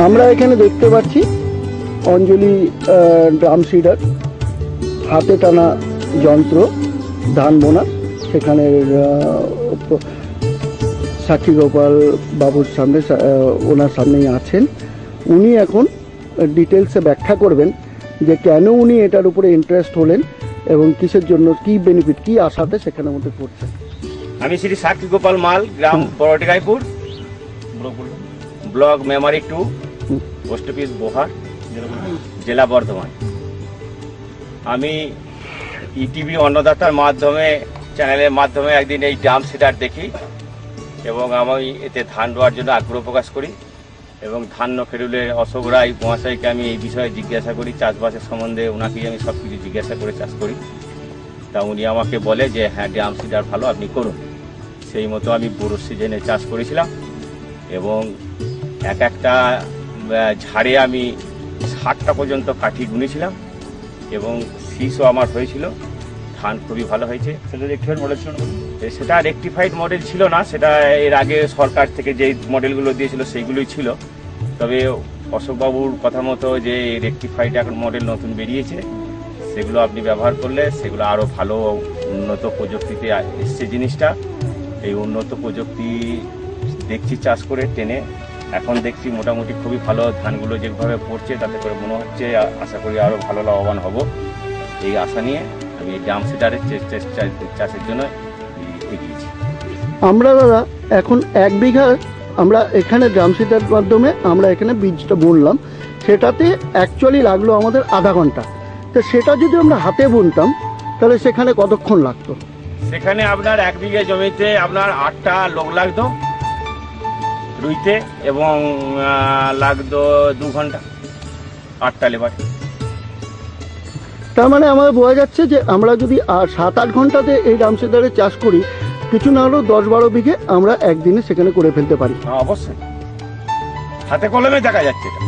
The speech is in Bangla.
আমরা এখানে দেখতে পাচ্ছি অঞ্জলি ড্রাম সিডার, হাতে টানা যন্ত্র, ধান বোনা। সেখানে সাক্ষী গোপাল বাবুর সামনে, ওনার সামনেই আছেন। উনি এখন ডিটেলসে ব্যাখ্যা করবেন যে কেন উনি এটার উপরে ইন্টারেস্ট হলেন এবং কিসের জন্য, কি বেনিফিট, কি আশাতে সেখানের মধ্যে করছেন। আমি শ্রী সাক্ষী গোপাল মাল, গ্রাম বড়টিকাইপুর, ব্লক মেমারি 2, পোস্ট অফিস বোহার, জেলা বর্ধমান। আমি ইটিভি অন্নদাতার মাধ্যমে, চ্যানেলের মাধ্যমে একদিন এই ড্রাম সিডার দেখি এবং আমি এতে ধান রোয়ার জন্য আগ্রহ প্রকাশ করি এবং ধান খেরুলের অশোক রায় মহাশয়কে আমি এই বিষয়ে জিজ্ঞাসা করি, চাষবাসের সম্বন্ধে ওনাকেই আমি সব কিছু জিজ্ঞাসা করে চাষ করি। তা উনি আমাকে বলে যে হ্যাঁ, ড্রাম সিডার ভালো, আপনি করুন। সেই মতো আমি পুরো সিজনে চাষ করেছিলাম এবং একটা ঝাড়ে আমি 60টা পর্যন্ত কাঠি গুনেছিলাম এবং শীষও আমার হয়েছিল। ধান খুবই ভালো হয়েছে। সেটা রেক্টিফাইড মডেল ছিল না? সেটা রেক্টিফাইড মডেল ছিল না, সেটা এর আগে সরকার থেকে যে মডেলগুলো দিয়েছিল সেইগুলোই ছিল। তবে অশোকবাবুর কথা মতো যে রেক্টিফাইড এখন মডেল নতুন বেরিয়েছে, সেগুলো আপনি ব্যবহার করলে সেগুলো আরও ভালো উন্নত প্রযুক্তিতে এসছে জিনিসটা। এই উন্নত প্রযুক্তি দেখছি চাষ করে টেনে, এখন দেখছি মোটামুটি খুবই ভালো ধানগুলো যেভাবে পড়ছে, তাতে করে মনে হচ্ছে আশা করি আরও ভালো লাভবান হব। এই আশা নিয়ে আমি এই ড্রাম সিডারের চাষের জন্য এগিয়েছি। আমরা দাদা এখন 1 বিঘা আমরা এখানে ড্রাম সিডার মাধ্যমে আমরা এখানে বীজটা বুনলাম, সেটাতে অ্যাকচুয়ালি লাগলো আমাদের আধা ঘন্টা। তো সেটা যদি আমরা হাতে বুনতাম তাহলে সেখানে কতক্ষণ লাগতো? সেখানে আপনার 1 বিঘা জমিতে আপনার 8টা লোক লাগতো রুইতে এবং লাগতো 2 ঘন্টা, 8টা লেবার। তার মানে আমাদের বোঝা যাচ্ছে যে আমরা যদি 7-8 ঘন্টাতে এই ড্রাম সিডারে চাষ করি, কিছু না হলেও 10-12 বিঘে আমরা একদিনে সেখানে করে ফেলতে পারি। অবশ্যই হাতে কলমে দেখা যাচ্ছে এটা।